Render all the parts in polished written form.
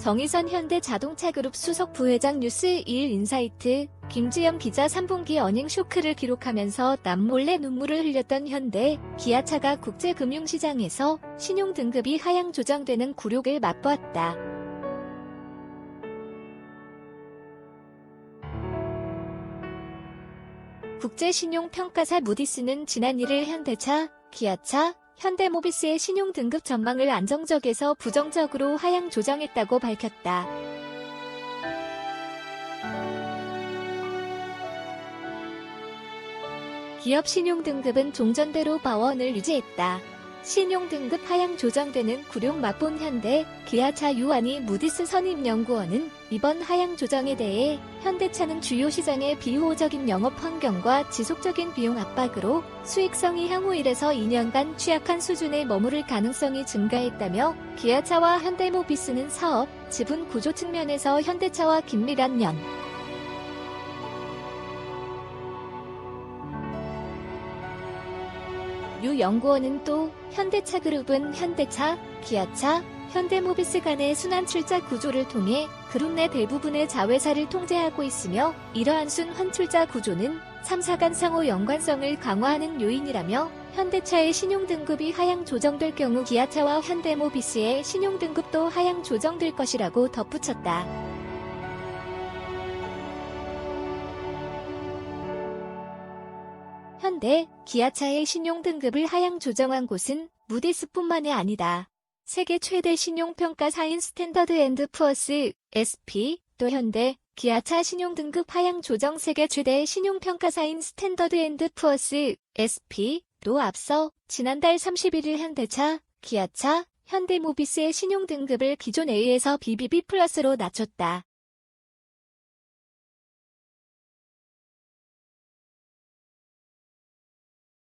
정의선 현대자동차그룹 수석 부회장 뉴스1 인사이트 김지영 기자 3분기 어닝 쇼크를 기록하면서 남몰래 눈물을 흘렸던 현대, 기아차가 국제금융시장에서 신용등급이 하향 조정되는 굴욕을 맛보았다. 국제신용평가사 무디스는 지난 1일 현대차, 기아차, 현대모비스의 신용등급 전망을 안정적에서 부정적으로 하향 조정했다고 밝혔다. 기업 신용등급은 종전대로 바원을 유지했다. 신용등급 하향 조정되는 굴욕 맛본 현대, 기아차 유한희 무디스 선임연구원은 이번 하향 조정에 대해 현대차는 주요 시장의 비호적인 영업 환경과 지속적인 비용 압박으로 수익성이 향후 1에서 2년간 취약한 수준에 머무를 가능성이 증가했다며, 기아차와 현대모비스는 사업, 지분 구조 측면에서 현대차와 긴밀한 유 연구원은 또 현대차그룹은 현대차, 기아차, 현대모비스 간의 순환출자 구조를 통해 그룹 내 대부분의 자회사를 통제하고 있으며, 이러한 순환출자 구조는 3사 간 상호 연관성을 강화하는 요인이라며, 현대차의 신용등급이 하향 조정될 경우 기아차와 현대모비스의 신용등급도 하향 조정될 것이라고 덧붙였다. 현대, 기아차의 신용등급을 하향 조정한 곳은 무디스뿐만이 아니다. 세계 최대 신용평가사인 스탠더드 앤드 푸어스, SP, 또 현대, 기아차 신용등급 하향 조정 세계 최대 신용평가사인 스탠더드 앤드 푸어스, SP,도 앞서 지난달 31일 현대차, 기아차, 현대모비스의 신용등급을 기존 A에서 BBB 플러스로 낮췄다.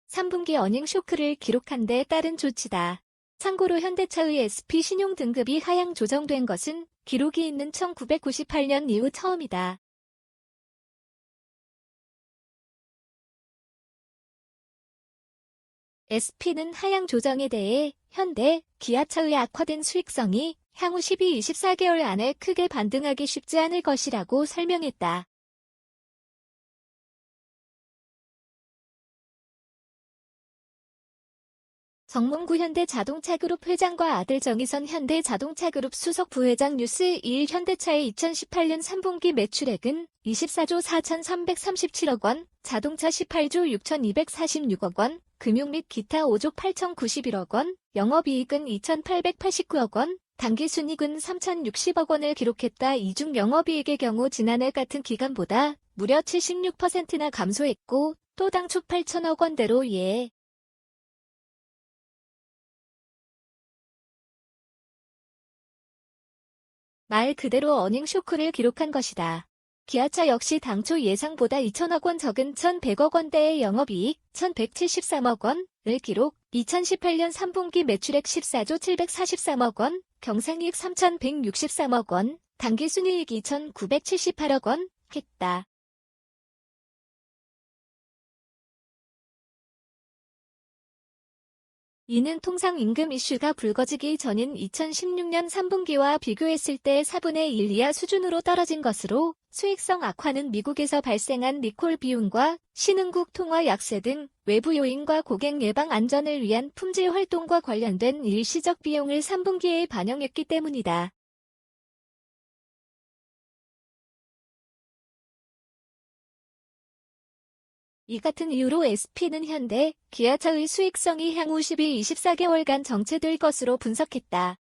3분기 어닝 쇼크를 기록한 데 따른 조치다. 참고로 현대차의 SP 신용등급이 하향 조정된 것은 기록이 있는 1998년 이후 처음이다. SP는 하향 조정에 대해 현대, 기아차의 악화된 수익성이 향후 12-24개월 안에 크게 반등하기 쉽지 않을 것이라고 설명했다. 정몽구 현대자동차그룹 회장과 아들 정의선 현대자동차그룹 수석 부회장 뉴스1 현대차의 2018년 3분기 매출액은 24조 4,337억 원, 자동차 18조 6,246억 원, 금융 및 기타 5조 8,091억 원, 영업이익은 2,889억 원, 당기순이익은 3,060억 원을 기록했다. 이 중 영업이익의 경우 지난해 같은 기간보다 무려 76%나 감소했고, 또 당초 8천억 원대로 말 그대로 어닝 쇼크를 기록한 것이다. 기아차 역시 당초 예상보다 2천억 원 적은 1,100억 원대의 영업이익 1,173억 원을 기록, 2018년 3분기 매출액 14조 743억 원, 경상이익 3,163억 원, 당기순이익 2,978억 원 했다. 이는 통상 임금 이슈가 불거지기 전인 2016년 3분기와 비교했을 때 4분의 1 이하 수준으로 떨어진 것으로, 수익성 악화는 미국에서 발생한 리콜 비용과 신흥국 통화 약세 등 외부 요인과 고객 예방 안전을 위한 품질 활동과 관련된 일시적 비용을 3분기에 반영했기 때문이다. 이 같은 이유로 SP는 현대, 기아차의 수익성이 향후 12-24개월간 정체될 것으로 분석했다.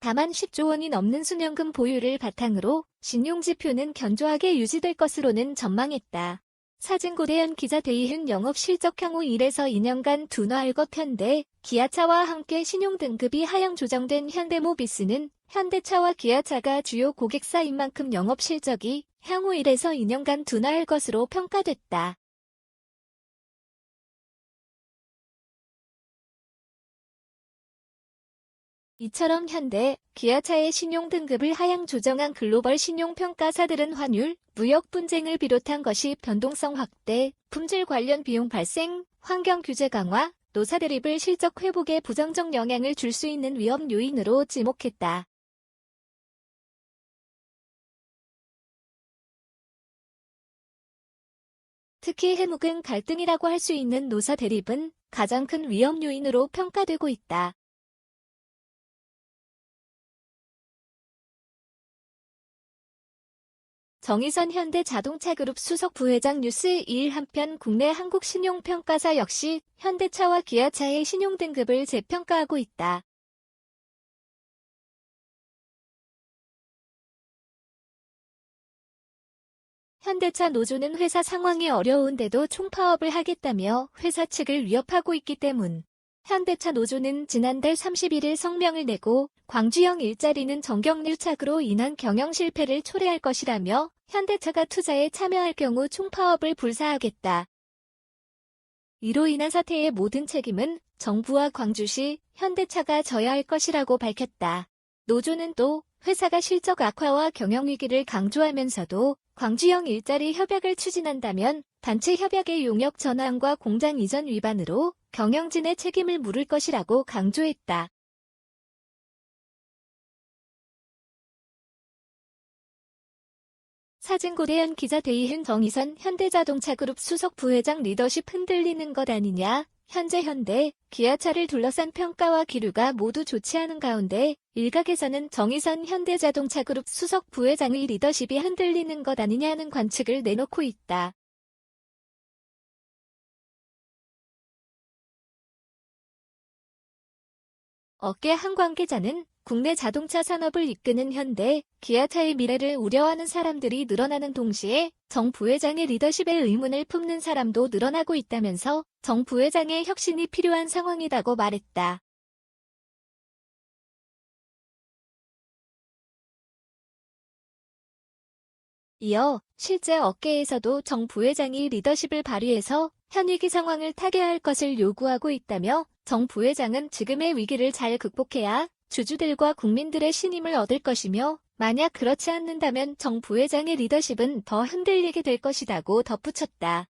다만 10조 원이 넘는 순연금 보유를 바탕으로 신용지표는 견조하게 유지될 것으로는 전망했다. 사진고대현 기자 대이훈 영업실적 향후 1에서 2년간 둔화할 것. 현대, 기아차와 함께 신용등급이 하향 조정된 현대모비스는 현대차와 기아차가 주요 고객사인 만큼 영업실적이 향후 1에서 2년간 둔화할 것으로 평가됐다. 이처럼 현대, 기아차의 신용등급을 하향 조정한 글로벌 신용평가사들은 환율, 무역 분쟁을 비롯한 것이 변동성 확대, 품질 관련 비용 발생, 환경 규제 강화, 노사 대립을 실적 회복에 부정적 영향을 줄 수 있는 위험 요인으로 지목했다. 특히 해묵은 갈등이라고 할 수 있는 노사 대립은 가장 큰 위험 요인으로 평가되고 있다. 정의선 현대자동차그룹 수석 부회장 뉴스 2일 한편 국내 한국신용평가사 역시 현대차와 기아차의 신용등급을 재평가하고 있다. 현대차 노조는 회사 상황이 어려운데도 총파업을 하겠다며 회사 측을 위협하고 있기 때문. 현대차 노조는 지난달 31일 성명을 내고 광주형 일자리는 정경유 착으로 인한 경영 실패를 초래할 것이라며 현대차가 투자에 참여할 경우 총파업을 불사하겠다. 이로 인한 사태의 모든 책임은 정부와 광주시, 현대차가 져야 할 것이라고 밝혔다. 노조는 또 회사가 실적 악화와 경영 위기를 강조하면서도 광주형 일자리 협약을 추진한다면 단체 협약의 용역 전환과 공장 이전 위반으로 경영진의 책임을 물을 것이라고 강조했다. 사진고대현 기자 대이흔 정의선 현대자동차그룹 수석 부회장 리더십 흔들리는 것 아니냐. 현재 현대, 기아차를 둘러싼 평가와 기류가 모두 좋지 않은 가운데 일각에서는 정의선 현대자동차그룹 수석 부회장의 리더십이 흔들리는 것 아니냐는 관측을 내놓고 있다. 업계 한 관계자는 국내 자동차 산업을 이끄는 현대, 기아차의 미래를 우려하는 사람들이 늘어나는 동시에 정 부회장의 리더십에 의문을 품는 사람도 늘어나고 있다면서 정 부회장의 혁신이 필요한 상황이라고 말했다. 이어 실제 업계에서도 정 부회장이 리더십을 발휘해서 현위기 상황을 타개할 것을 요구하고 있다며 정 부회장은 지금의 위기를 잘 극복해야 주주들과 국민들의 신임을 얻을 것이며 만약 그렇지 않는다면 정 부회장의 리더십은 더 흔들리게 될 것이라고 덧붙였다.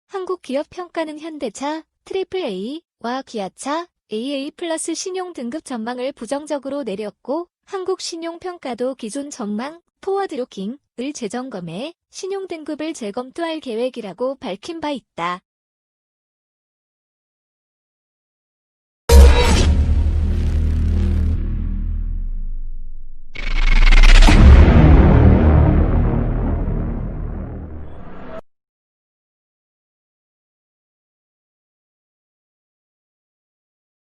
한국기업평가는 현대차, AAA와 기아차, AA 플러스 신용등급 전망을 부정적으로 내렸고 한국신용평가도 기존 전망, 포워드로킹을 재점검해 신용등급을 재검토할 계획이라고 밝힌 바 있다.